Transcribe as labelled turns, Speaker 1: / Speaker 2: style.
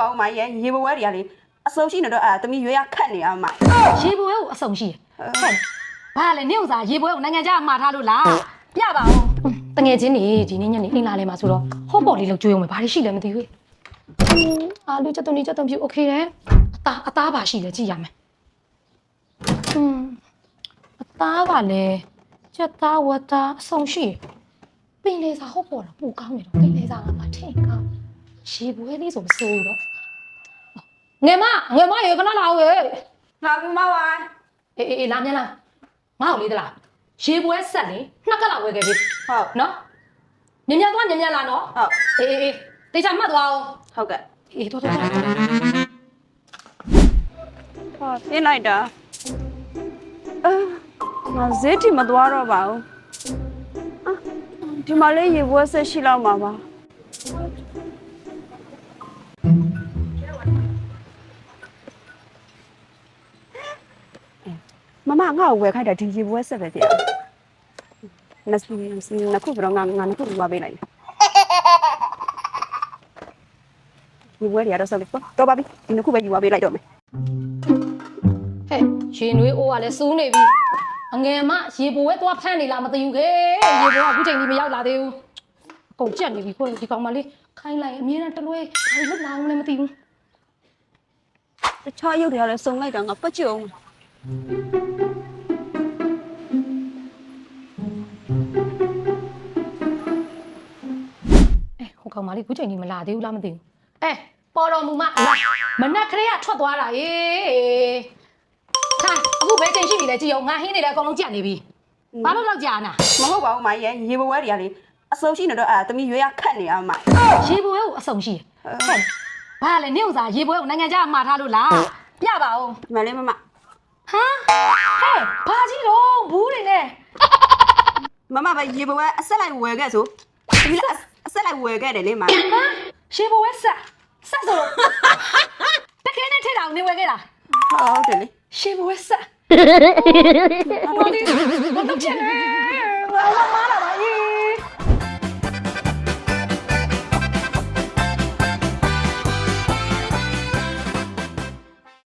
Speaker 1: ပါဘူးမရဲ့ရေဘဝတွေကလေအစုံရှိနေတော့တမီရွေးရခတ်နေအောင်မ
Speaker 2: ရေဘွဲကိုအဆုံရှိဟဲ့ဘာလဲနေဥစားရေဘွဲကိုနိုင်ငံခြားမှာထားလို့လားပြပါဦးတငယ်ချင်းနေဒီနေ့ညနေအိမ်လာလဲမှာဆိုတော့ဟော့ပေါ်လေးလောက်ကြွေးအောင်မယ်ဘာတွေရှိလဲမသိဘူးအာလူချက်တုံနေချက်တုံပြူโอเคတယ်အသားပါရှိတယ်ကြည့်ရမယ်အသားကလည်းချက်သားဝတ်သားအဆုံရှိပင်လေစာဟော့ပေါ်တော့ပူကောင်းနေတော့ပင်လေစာကမှထင်ကောင်းရေဘွဲလေးဆိုမစိုးဘူးတော့ငယ်မရေခဏလာဦးရေ
Speaker 1: လာပြီမဝိုင်း
Speaker 2: အေးလာမြန်လာငါ့ကိုလေးသလားရေပွဲဆက်လေနှစ်ကလာဝယ်ခဲ့ပြီ
Speaker 1: ဟုတ်
Speaker 2: နော်မြန်သွားမြန်လာနော်
Speaker 1: ဟုတ်
Speaker 2: အေးတေချာမှတ်သွားအောင်
Speaker 1: ဟုတ်ကဲ့
Speaker 2: အေးတော့
Speaker 1: ဟာပြင်းလိုက်တာငါဈေးတိမသွားတော့ပါဘူးဒီမှာလေးရေပွဲဆက်ရှိလောက်မှာပါမမငါ့ကိုဝယ်ခိုင်းတာဒီရေပွဲဆက်ပဲတရားနှစ်ခုတော့ငါနှစ်ခုဝယ်ပေးလိုက်ရေပွဲတွေကတော့ဆက်လို့တော့ပါပြီဒီနှစ်ခုပဲယူဝယ်ပေးလိုက်တော့မယ်
Speaker 2: ဟဲ့ရေနွေးအိုးကလည်းစူးနေပြီအငယ်မရေပွဲသွားဖမ်းနေလားမသိဘူးခေရေပွဲကအခုချိန်ကြီးမရောက်လာသေးဘူးအကုန်ကြက်နေပြီခွဲဒီကောင်မလေးခိုင်းလိုက်အမြဲတမ်းတလွဲဘာလို့လာအောင်လဲမသိဘူး
Speaker 1: တခြားရုပ်တွေကလည်းစုံလိုက်တာငါပတ်ကြုံ
Speaker 2: ဟိုကောင်မလေးခုချိန်ကြီးမလာသေးဘူးလားမသိဘူးပေါ်တော်မူမမနက်ခရဲကထွက်သွားတာဟေးထိုင်အခုဘယ်ချိန်ရှိပြီလဲကြည့်အောင်ငါဟင်းနေတယ်အကုန်လုံးကြက်နေပြီဘာလို့လောက်ကြာနာ
Speaker 1: မဟုတ်ပါဘူးမရဲ့ရေဘဝတွေကလေအစုံရှိနေတော့တမီရွေးရခတ်နေအောင်မ
Speaker 2: ရေဘွဲကိုအဆုံရှိဟဲ့ဘာလဲနေဥစားရေဘွဲကိုနိုင်ငံခြားမှာထားလို့လားပြပါဦး
Speaker 1: မလေးမ
Speaker 2: ဟမ်ဟဲ့ဘာကြီးတော့ဘူးတွေနဲ့
Speaker 1: မပဲရေဘဝအဆက်လိုက်ဝယ်ခဲ့ဆိုဒီအဆက်လိုက်ဝယ်ခဲ့တယ်လေမ
Speaker 2: ရေဘွဲဆက်ဆိုတော့တကယ်နဲ့ထိတာကိုနေဝယ်ခဲ့တာ
Speaker 1: ဟုတ်တယ်လေ
Speaker 2: ရေဘွဲဆက်ဘာလို့ချင်လဲဘာမှမလာ